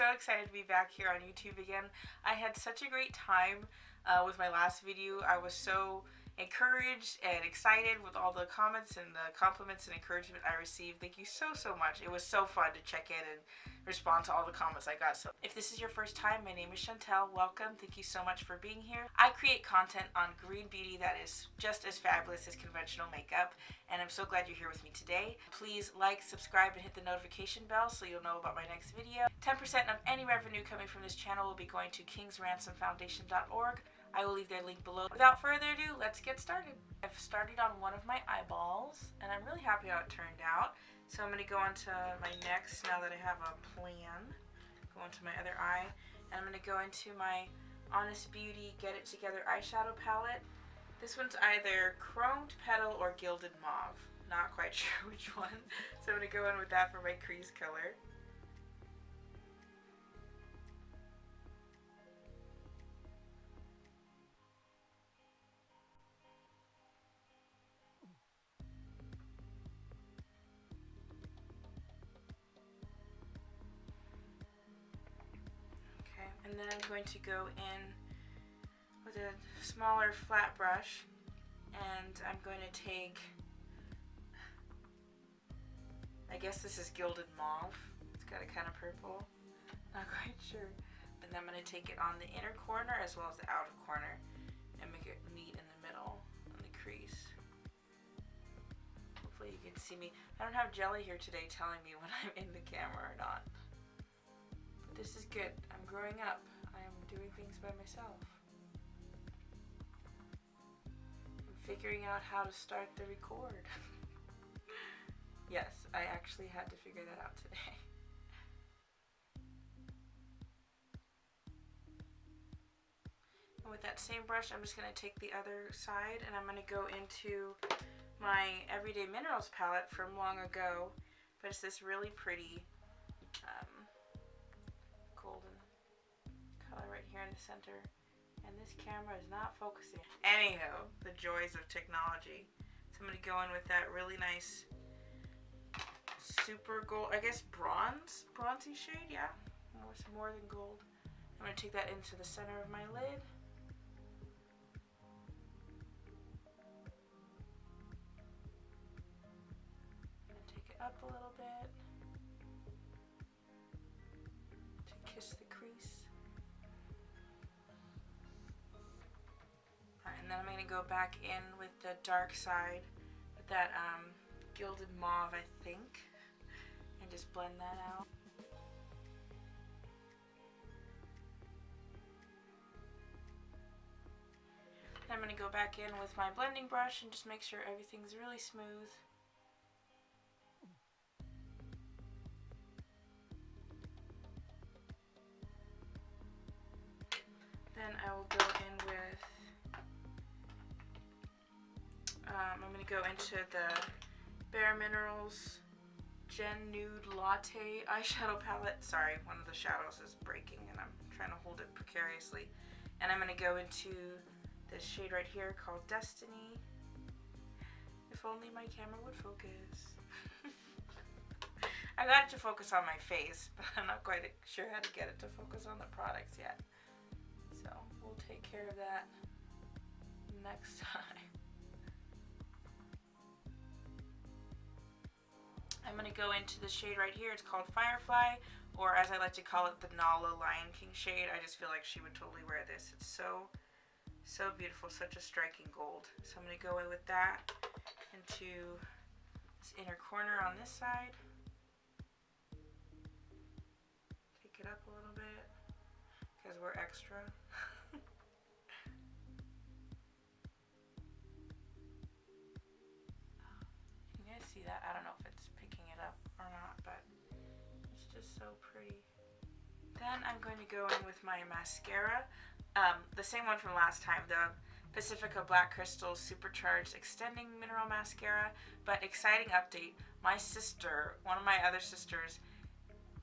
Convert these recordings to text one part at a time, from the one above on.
so excited to be back here on YouTube again. I had such a great time with my last video. I was so encouraged and excited with all the comments and the compliments and encouragement I received. Thank you so much. It was so fun to check in and respond to all the comments I got. So if this is your first time, my name is Chantelle. Welcome. Thank you so much for being here. I create content on green beauty that is just as fabulous as conventional makeup, and I'm so glad you're here with me today. Please like, subscribe, and hit the notification bell so you'll know about my next video. 10% of any revenue coming from this channel will be going to kingsransomfoundation.org. I will leave their link below. Without further ado, let's get started. I've started on one of my eyeballs, and I'm really happy how it turned out. So I'm going to go on to my next, now that I have a plan. Go into my other eye, and I'm going to go into my Honest Beauty Get It Together eyeshadow palette. This one's either Chromed Petal or Gilded Mauve. Not quite sure which one. So I'm going to go in with that for my crease color. And then I'm going to go in with a smaller flat brush, and I'm going to take, I guess this is Gilded Mauve. It's got a kind of purple, not quite sure. And then I'm going to take it on the inner corner as well as the outer corner and make it meet in the middle on the crease. Hopefully you can see me. I don't have Jelly here today telling me when I'm in the camera or not. This is good. I'm growing up. I am doing things by myself. I'm figuring out how to start the record. Yes, I actually had to figure that out today. And with that same brush, I'm just going to take the other side and I'm going to go into my Everyday Minerals palette from long ago. But it's this really pretty golden color right here in the center, and this camera is not focusing. Anyhow, the joys of technology. So I'm going to go in with that really nice super gold, I guess bronzy shade, yeah, it's more than gold. I'm going to take that into the center of my lid. I'm going to take it up a little bit. Kiss the crease. Alright, and then I'm going to go back in with the dark side with that Gilded Mauve, I think, and just blend that out. Then I'm going to go back in with my blending brush and just make sure everything's really smooth. Then I will go in with, I'm going to go into the BareMinerals Nude Latte eyeshadow palette. Sorry, one of the shadows is breaking and I'm trying to hold it precariously. And I'm going to go into this shade right here called Destiny. If only my camera would focus. I got it to focus on my face, but I'm not quite sure how to get it to focus on the products yet. So we'll take care of that next time. I'm going to go into the shade right here. It's called Firefly, or as I like to call it, the Nala Lion King shade. I just feel like she would totally wear this. It's so beautiful, such a striking gold. So I'm going to go in with that into this inner corner on this side. Take it up a little bit because we're extra. You guys see that? I don't know if it's picking it up or not, but it's just so pretty. Then I'm going to go in with my mascara. The same one from last time, the Pacifica Black Crystal Supercharged Extending Mineral Mascara. But exciting update, my sister, one of my other sisters,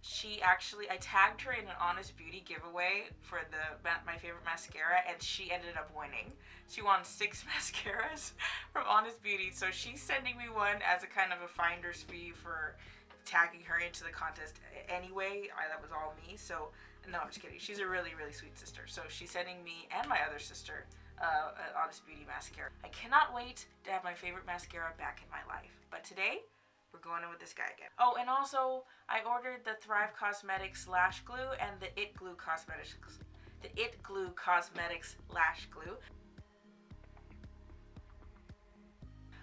she actually, I tagged her in an Honest Beauty giveaway for my favorite mascara, and she ended up winning. She won 6 mascaras from Honest Beauty, so she's sending me one as a kind of a finder's fee tagging her into the contest anyway. That was all me. So no, I'm just kidding. She's a really, really sweet sister. So she's sending me and my other sister an Honest Beauty mascara. I cannot wait to have my favorite mascara back in my life. But today, we're going in with this guy again. Oh, and also, I ordered the Thrive Cosmetics Lash Glue and the It Glue Cosmetics Lash Glue.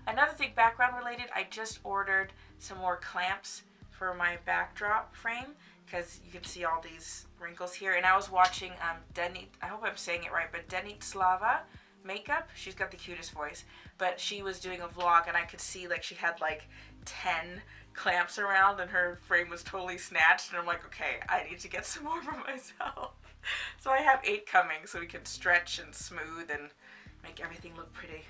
Another thing, background related, I just ordered some more clamps for my backdrop frame because you can see all these wrinkles here. And I was watching Denit, I hope I'm saying it right, but Denitslava makeup. She's got the cutest voice, but she was doing a vlog and I could see like she had like 10 clamps around and her frame was totally snatched, and I'm like, okay, I need to get some more for myself. So I have 8 coming so we can stretch and smooth and make everything look pretty.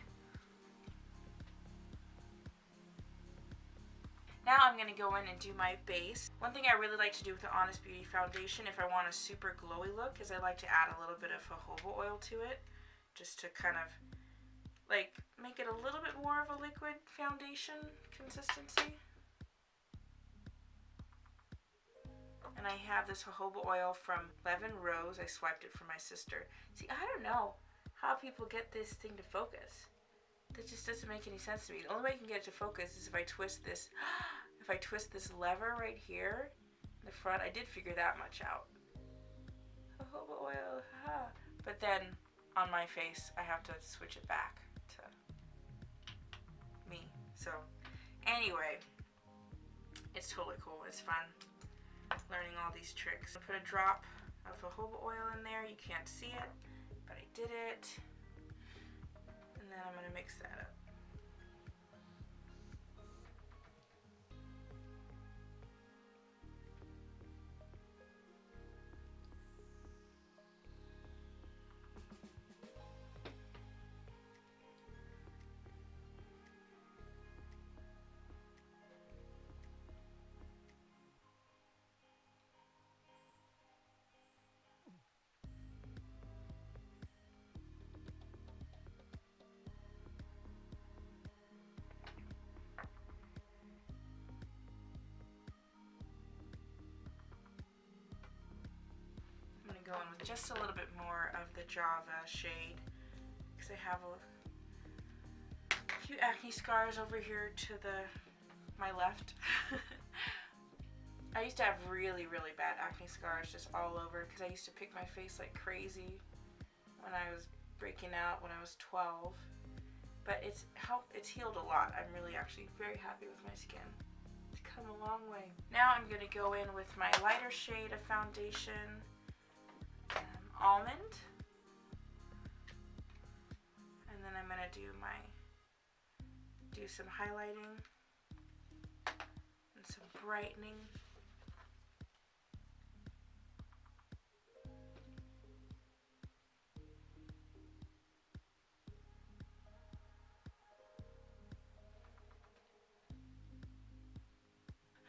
Now I'm going to go in and do my base. One thing I really like to do with the Honest Beauty foundation, if I want a super glowy look, is I like to add a little bit of jojoba oil to it, just to kind of like make it a little bit more of a liquid foundation consistency. And I have this jojoba oil from Levin Rose. I swiped it for my sister. See, I don't know how people get this thing to focus. That just doesn't make any sense to me. The only way I can get it to focus is if I twist this, lever right here in the front. I did figure that much out. Jojoba oil, but then on my face, I have to switch it back to me. So anyway, it's totally cool. It's fun learning all these tricks. I put a drop of jojoba oil in there. You can't see it, but I did it. And then I'm going to mix that up. Go in with just a little bit more of the Java shade because I have a few acne scars over here to my left. I used to have really, really bad acne scars just all over because I used to pick my face like crazy when I was breaking out when I was 12. But it's healed a lot. I'm really actually very happy with my skin. It's come a long way. Now I'm going to go in with my lighter shade of foundation. Almond, and then I'm going to do some highlighting and some brightening.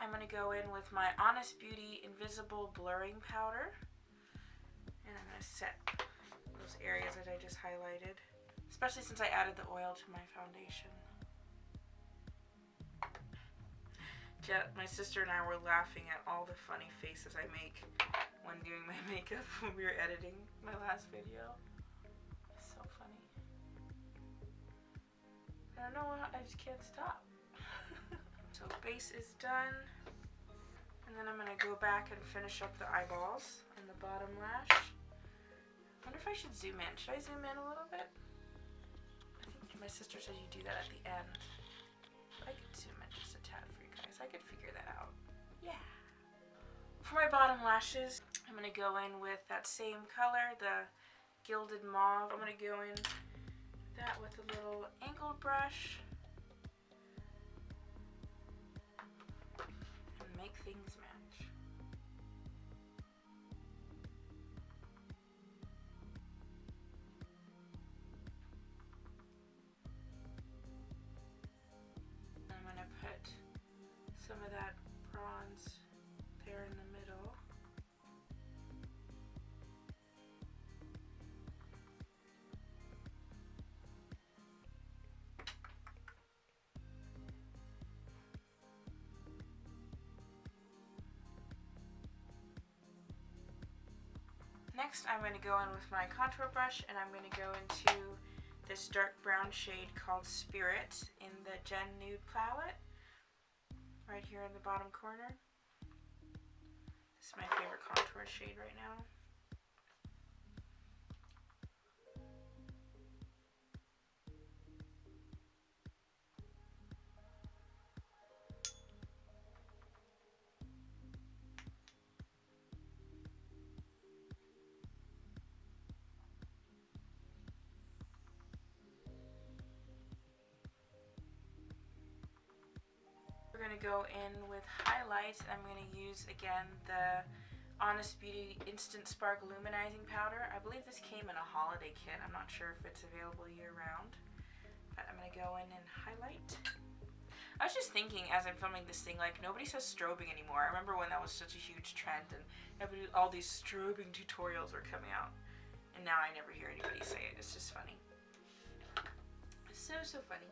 I'm going to go in with my Honest Beauty Invisible Blurring Powder. And I'm going to set those areas that I just highlighted, especially since I added the oil to my foundation. My sister and I were laughing at all the funny faces I make when doing my makeup when we were editing my last video. It's so funny. I don't know, I just can't stop. So base is done. And then I'm going to go back and finish up the eyeballs and the bottom lash. I wonder if I should zoom in. Should I zoom in a little bit? I think my sister said you do that at the end. I could zoom in just a tad for you guys. I could figure that out. Yeah. For my bottom lashes, I'm going to go in with that same color, the Gilded Mauve. I'm going to go in that with a little angled brush. And make things match. Some of that bronze there in the middle. Next, I'm going to go in with my contour brush, and I'm going to go into this dark brown shade called Spirit in the Gen Nude palette, right here in the bottom corner. This is my favorite contour shade right now. We're going to go in with highlights, and I'm going to use again the Honest Beauty Instant Spark Luminizing Powder. I believe this came in a holiday kit. I'm not sure if it's available year round, but I'm going to go in and highlight. I was just thinking as I'm filming this thing, like, nobody says strobing anymore. I remember when that was such a huge trend and all these strobing tutorials were coming out, and now I never hear anybody say it. It's just funny. So funny.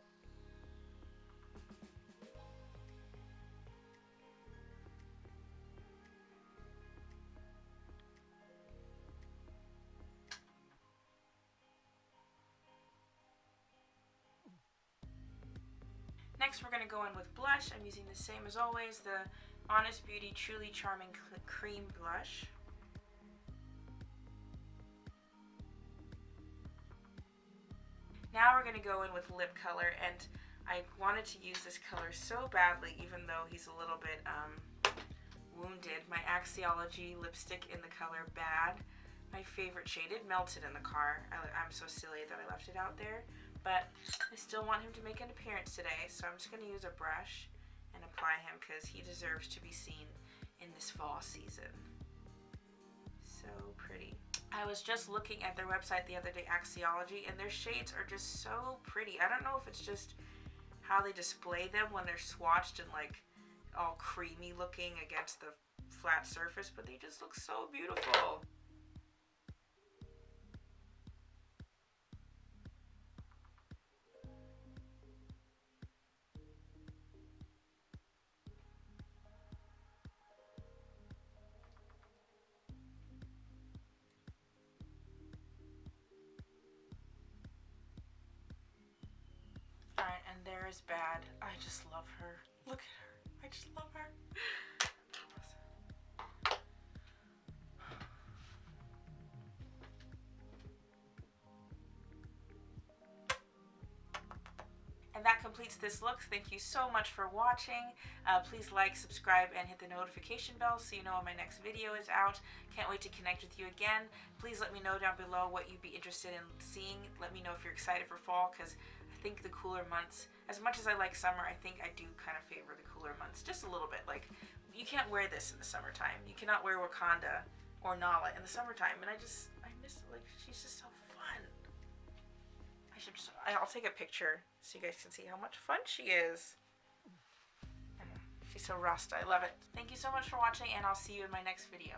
Next, we're going to go in with blush. I'm using the same as always, the Honest Beauty Truly Charming Cream Blush. Now we're going to go in with lip color, and I wanted to use this color so badly, even though he's a little bit wounded. My Axiology Lipstick in the color Bad. My favorite shade. It melted in the car. I'm so silly that I left it out there. But I still want him to make an appearance today, so I'm just going to use a brush and apply him because he deserves to be seen in this fall season. So pretty. I was just looking at their website the other day, Axiology, and their shades are just so pretty. I don't know if it's just how they display them when they're swatched and like all creamy looking against the flat surface, but they just look so beautiful. Alright, and there is Bad. I just love her. Look at her. I just love her. And that completes this look. Thank you so much for watching. Please like, subscribe, and hit the notification bell so you know when my next video is out. Can't wait to connect with you again. Please let me know down below what you'd be interested in seeing. Let me know if you're excited for fall, because I think the cooler months, as much as I like summer, I think I do kind of favor the cooler months just a little bit. Like, you can't wear this in the summertime. You cannot wear Wakanda or Nala in the summertime, and I miss it. Like, she's just so fun. I'll take a picture so you guys can see how much fun she is. She's so rust. I love it. Thank you so much for watching, and I'll see you in my next video.